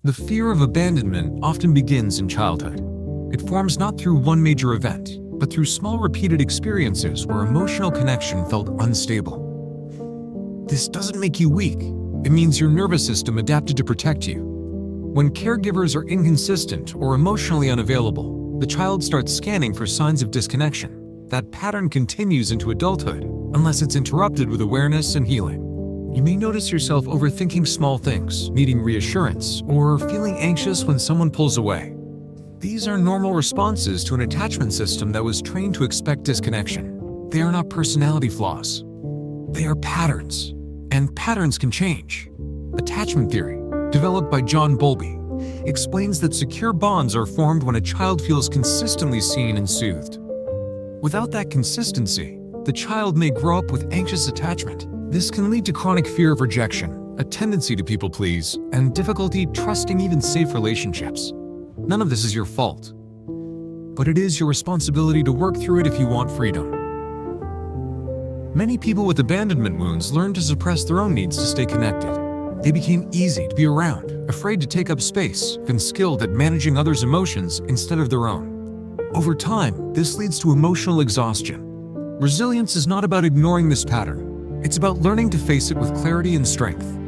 The fear of abandonment often begins in childhood. It forms not through one major event, but through small repeated experiences where emotional connection felt unstable. This doesn't make you weak. It means your nervous system adapted to protect you. When caregivers are inconsistent or emotionally unavailable, the child starts scanning for signs of disconnection. That pattern continues into adulthood, unless it's interrupted with awareness and healing. You may notice yourself overthinking small things, needing reassurance, or feeling anxious when someone pulls away. These are normal responses to an attachment system that was trained to expect disconnection. They are not personality flaws. They are patterns, and patterns can change. Attachment theory, developed by John Bowlby, explains that secure bonds are formed when a child feels consistently seen and soothed. Without that consistency, the child may grow up with anxious attachment. This can lead to chronic fear of rejection, a tendency to people please, and difficulty trusting even safe relationships. None of this is your fault, but it is your responsibility to work through it if you want freedom. Many people with abandonment wounds learn to suppress their own needs to stay connected. They became easy to be around, afraid to take up space, and skilled at managing others' emotions instead of their own. Over time, this leads to emotional exhaustion. Resilience is not about ignoring this pattern. It's about learning to face it with clarity and strength.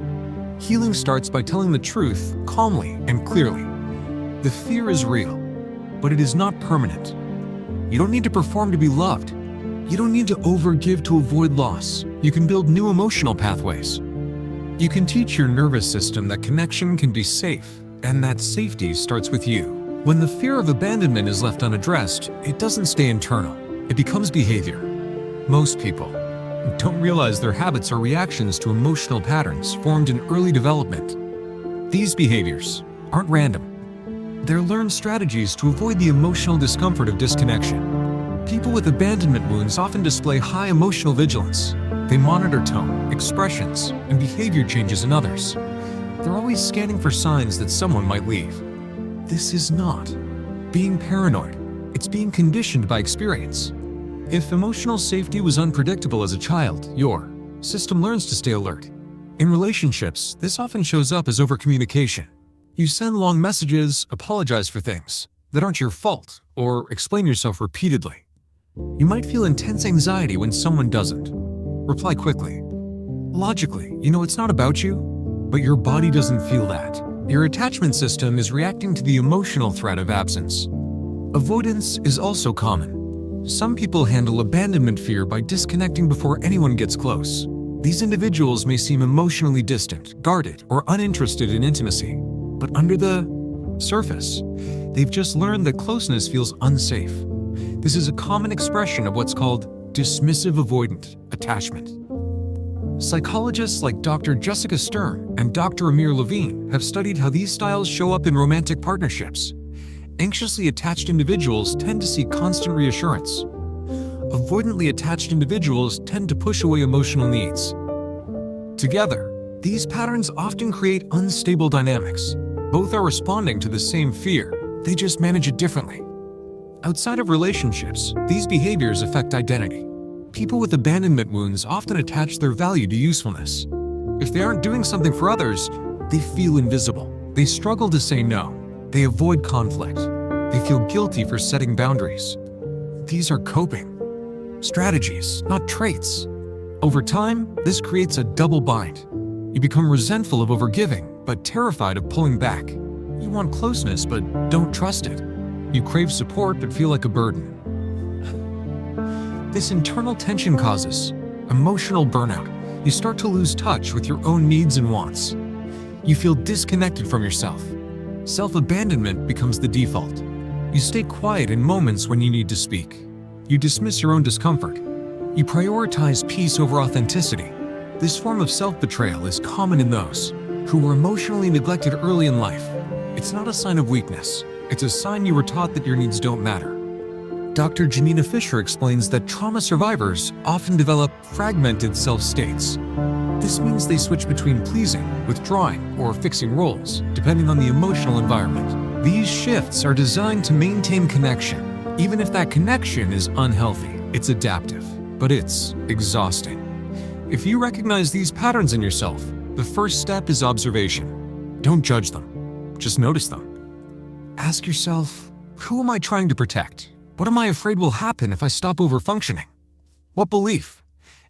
Healing starts by telling the truth calmly and clearly. The fear is real, but it is not permanent. You don't need to perform to be loved. You don't need to overgive to avoid loss. You can build new emotional pathways. You can teach your nervous system that connection can be safe, and that safety starts with you. When the fear of abandonment is left unaddressed, it doesn't stay internal. It becomes behavior. Most people don't realize their habits are reactions to emotional patterns formed in early development. These behaviors aren't random. They're learned strategies to avoid the emotional discomfort of disconnection. People with abandonment wounds often display high emotional vigilance. They monitor tone, expressions, and behavior changes in others. They're always scanning for signs that someone might leave. This is not being paranoid. It's being conditioned by experience. If emotional safety was unpredictable as a child, your system learns to stay alert. In relationships, this often shows up as overcommunication. You send long messages, apologize for things that aren't your fault, or explain yourself repeatedly. You might feel intense anxiety when someone doesn't reply quickly. Logically, you know it's not about you, but your body doesn't feel that. Your attachment system is reacting to the emotional threat of absence. Avoidance is also common. Some people handle abandonment fear by disconnecting before anyone gets close. These individuals may seem emotionally distant, guarded, or uninterested in intimacy. But under the surface, they've just learned that closeness feels unsafe. This is a common expression of what's called dismissive avoidant attachment. Psychologists like Dr. Jessica Stern and Dr. Amir Levine have studied how these styles show up in romantic partnerships. Anxiously attached individuals tend to seek constant reassurance. Avoidantly attached individuals tend to push away emotional needs. Together, these patterns often create unstable dynamics. Both are responding to the same fear, they just manage it differently. Outside of relationships, these behaviors affect identity. People with abandonment wounds often attach their value to usefulness. If they aren't doing something for others, they feel invisible. They struggle to say no. They avoid conflict. They feel guilty for setting boundaries. These are coping strategies, not traits. Over time, this creates a double bind. You become resentful of overgiving, but terrified of pulling back. You want closeness, but don't trust it. You crave support, but feel like a burden. This internal tension causes emotional burnout. You start to lose touch with your own needs and wants. You feel disconnected from yourself. Self-abandonment becomes the default. You stay quiet in moments when you need to speak. You dismiss your own discomfort. You prioritize peace over authenticity. This form of self-betrayal is common in those who were emotionally neglected early in life. It's not a sign of weakness. It's a sign you were taught that your needs don't matter. Dr. Janina Fisher explains that trauma survivors often develop fragmented self-states. This means they switch between pleasing, withdrawing, or fixing roles, depending on the emotional environment. These shifts are designed to maintain connection. Even if that connection is unhealthy, it's adaptive, but it's exhausting. If you recognize these patterns in yourself, the first step is observation. Don't judge them. just notice them. Ask yourself, who am I trying to protect? What am I afraid will happen if I stop overfunctioning? What belief?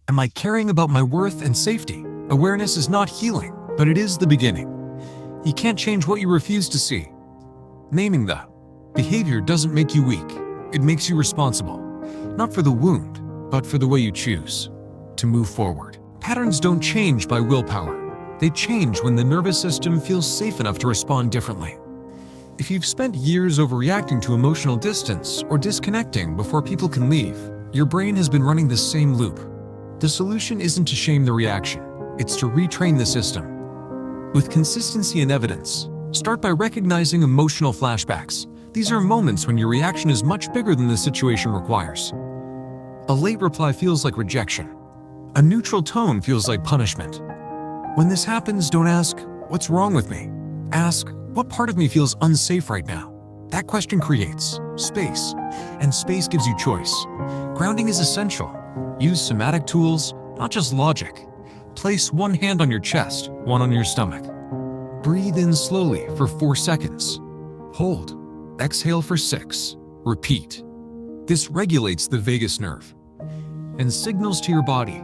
Am I caring about my worth and safety? Awareness is not healing, but it is the beginning. You can't change what you refuse to see. Naming the behavior doesn't make you weak. It makes you responsible, not for the wound, but for the way you choose to move forward. Patterns don't change by willpower. They change when the nervous system feels safe enough to respond differently. If you've spent years overreacting to emotional distance or disconnecting before people can leave, your brain has been running the same loop. The solution isn't to shame the reaction, it's to retrain the system. With consistency and evidence, start by recognizing emotional flashbacks. These are moments when your reaction is much bigger than the situation requires. A late reply feels like rejection. A neutral tone feels like punishment. When this happens, don't ask, "What's wrong with me?" Ask, "What part of me feels unsafe right now?" That question creates space, and space gives you choice. Grounding is essential. Use somatic tools, not just logic. Place one hand on your chest, one on your stomach. Breathe in slowly for 4 seconds. Hold. Exhale for 6. Repeat. This regulates the vagus nerve and signals to your body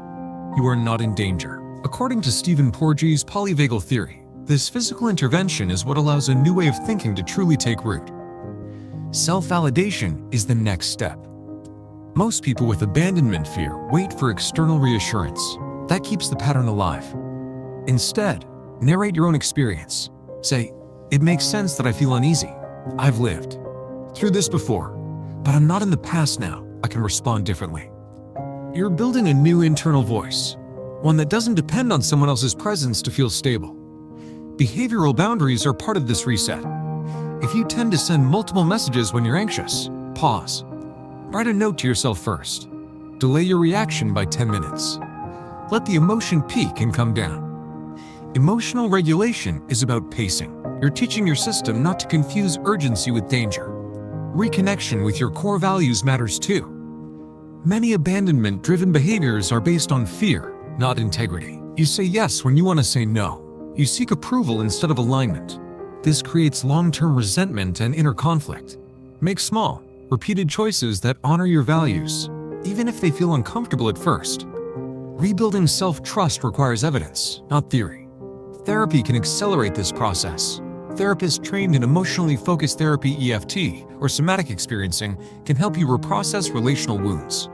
you are not in danger. According to Stephen Porges' polyvagal theory, this physical intervention is what allows a new way of thinking to truly take root. Self-validation is the next step. Most people with abandonment fear wait for external reassurance. That keeps the pattern alive. Instead, narrate your own experience. Say, "It makes sense that I feel uneasy. I've lived through this before, but I'm not in the past now. I can respond differently." You're building a new internal voice, one that doesn't depend on someone else's presence to feel stable. Behavioral boundaries are part of this reset. If you tend to send multiple messages when you're anxious, pause. Write a note to yourself first. Delay your reaction by 10 minutes. Let the emotion peak and come down. Emotional regulation is about pacing. You're teaching your system not to confuse urgency with danger. Reconnection with your core values matters too. Many abandonment-driven behaviors are based on fear, not integrity. You say yes when you want to say no. You seek approval instead of alignment. This creates long-term resentment and inner conflict. Make small, repeated choices that honor your values, even if they feel uncomfortable at first. Rebuilding self-trust requires evidence, not theory. Therapy can accelerate this process. Therapists trained in emotionally focused therapy (EFT) or somatic experiencing can help you reprocess relational wounds.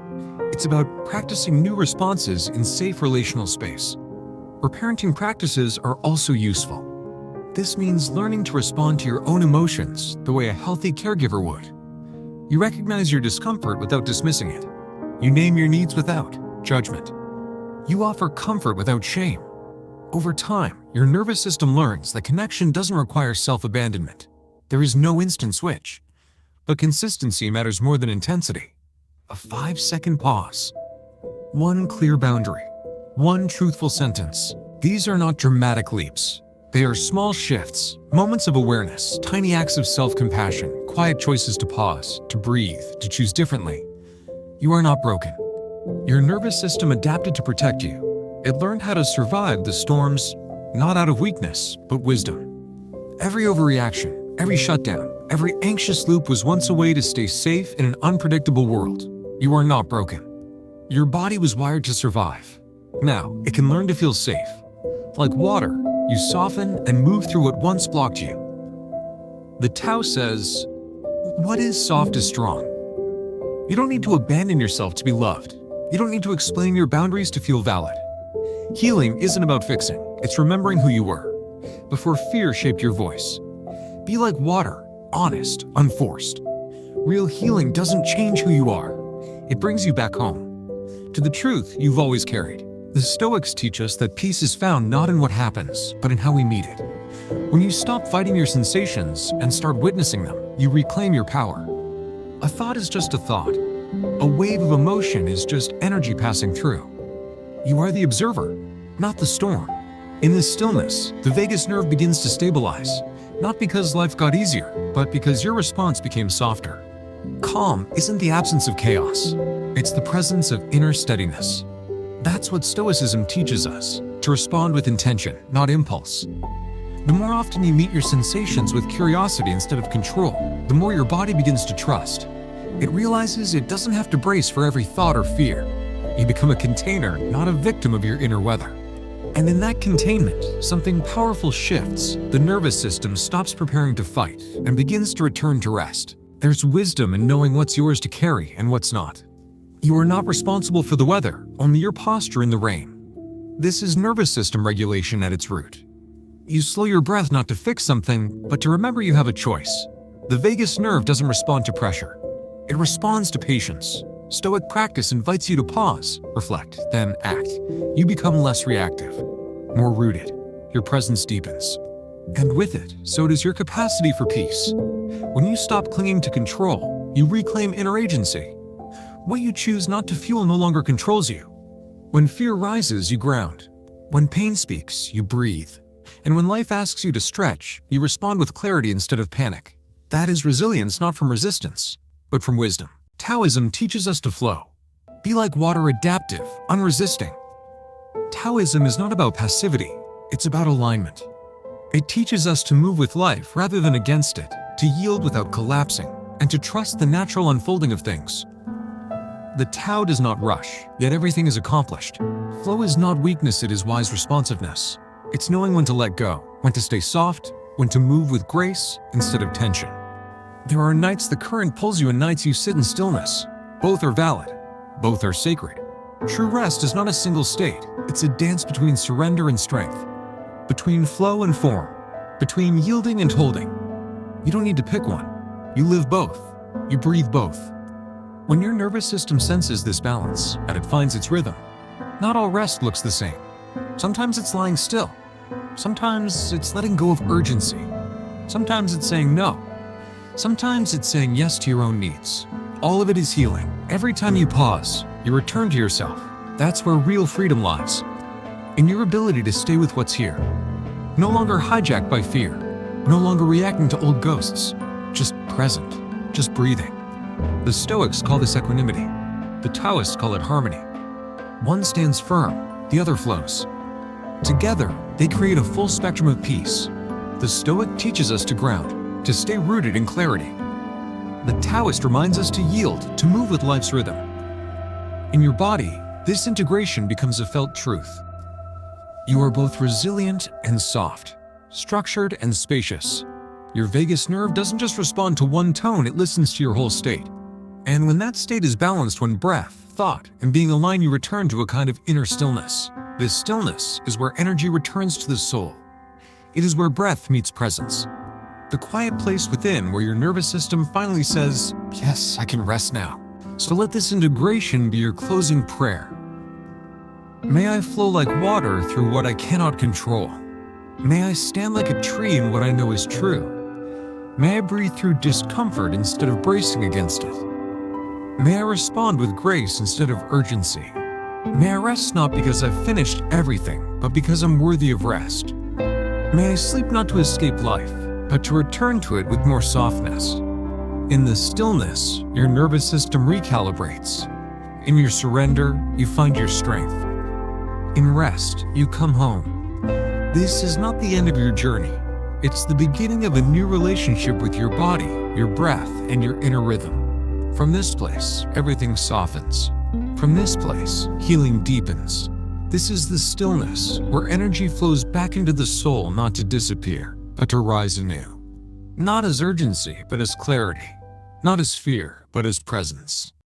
It's about practicing new responses in safe relational space. Reparenting practices are also useful. This means learning to respond to your own emotions the way a healthy caregiver would. You recognize your discomfort without dismissing it. You name your needs without judgment. You offer comfort without shame. Over time, your nervous system learns that connection doesn't require self-abandonment. There is no instant switch. But consistency matters more than intensity. A 5-second pause. One clear boundary. One truthful sentence. These are not dramatic leaps. They are small shifts, moments of awareness, tiny acts of self-compassion, quiet choices to pause, to breathe, to choose differently. You are not broken. Your nervous system adapted to protect you. It learned how to survive the storms, not out of weakness, but wisdom. Every overreaction, every shutdown, every anxious loop was once a way to stay safe in an unpredictable world. You are not broken. Your body was wired to survive. Now, it can learn to feel safe. Like water, you soften and move through what once blocked you. The Tao says, "What is soft is strong." You don't need to abandon yourself to be loved. You don't need to explain your boundaries to feel valid. Healing isn't about fixing, it's remembering who you were, before fear shaped your voice. Be like water, honest, unforced. Real healing doesn't change who you are. It brings you back home, to the truth you've always carried. The Stoics teach us that peace is found not in what happens, but in how we meet it. When you stop fighting your sensations and start witnessing them, you reclaim your power. A thought is just a thought. A wave of emotion is just energy passing through. You are the observer, not the storm. In this stillness, the vagus nerve begins to stabilize, not because life got easier, but because your response became softer. Calm isn't the absence of chaos. It's the presence of inner steadiness. That's what Stoicism teaches us, to respond with intention, not impulse. The more often you meet your sensations with curiosity instead of control, the more your body begins to trust. It realizes it doesn't have to brace for every thought or fear. You become a container, not a victim of your inner weather. And in that containment, something powerful shifts. The nervous system stops preparing to fight and begins to return to rest. There's wisdom in knowing what's yours to carry and what's not. You are not responsible for the weather, only your posture in the rain. This is nervous system regulation at its root. You slow your breath not to fix something, but to remember you have a choice. The vagus nerve doesn't respond to pressure. It responds to patience. Stoic practice invites you to pause, reflect, then act. You become less reactive, more rooted. Your presence deepens. And with it, so does your capacity for peace. When you stop clinging to control, you reclaim inner agency. What you choose not to fuel no longer controls you. When fear rises, you ground. When pain speaks, you breathe. And when life asks you to stretch, you respond with clarity instead of panic. That is resilience not from resistance, but from wisdom. Taoism teaches us to flow. Be like water, adaptive, unresisting. Taoism is not about passivity, it's about alignment. It teaches us to move with life rather than against it, to yield without collapsing, and to trust the natural unfolding of things. The Tao does not rush, yet everything is accomplished. Flow is not weakness, it is wise responsiveness. It's knowing when to let go, when to stay soft, when to move with grace instead of tension. There are nights the current pulls you and nights you sit in stillness. Both are valid. Both are sacred. True rest is not a single state. It's a dance between surrender and strength, between flow and form, between yielding and holding. You don't need to pick one. You live both. You breathe both. When your nervous system senses this balance and it finds its rhythm, not all rest looks the same. Sometimes it's lying still. Sometimes it's letting go of urgency. Sometimes it's saying no. Sometimes it's saying yes to your own needs. All of it is healing. Every time you pause, you return to yourself. That's where real freedom lies. In your ability to stay with what's here. No longer hijacked by fear. No longer reacting to old ghosts. Just present. Just breathing. The Stoics call this equanimity. The Taoists call it harmony. One stands firm, the other flows. Together, they create a full spectrum of peace. The Stoic teaches us to ground, to stay rooted in clarity. The Taoist reminds us to yield, to move with life's rhythm. In your body, this integration becomes a felt truth. You are both resilient and soft, structured and spacious. Your vagus nerve doesn't just respond to one tone, it listens to your whole state. And when that state is balanced, when breath, thought, and being aligned, you return to a kind of inner stillness. This stillness is where energy returns to the soul. It is where breath meets presence. The quiet place within where your nervous system finally says, yes, I can rest now. So let this integration be your closing prayer. May I flow like water through what I cannot control. May I stand like a tree in what I know is true. May I breathe through discomfort instead of bracing against it. May I respond with grace instead of urgency. May I rest not because I've finished everything, but because I'm worthy of rest. May I sleep not to escape life, but to return to it with more softness. In the stillness, your nervous system recalibrates. In your surrender, you find your strength. In rest, you come home. This is not the end of your journey. It's the beginning of a new relationship with your body, your breath, and your inner rhythm. From this place, everything softens. From this place, healing deepens. This is the stillness, where energy flows back into the soul, not to disappear, but to rise anew. Not as urgency, but as clarity. Not as fear, but as presence.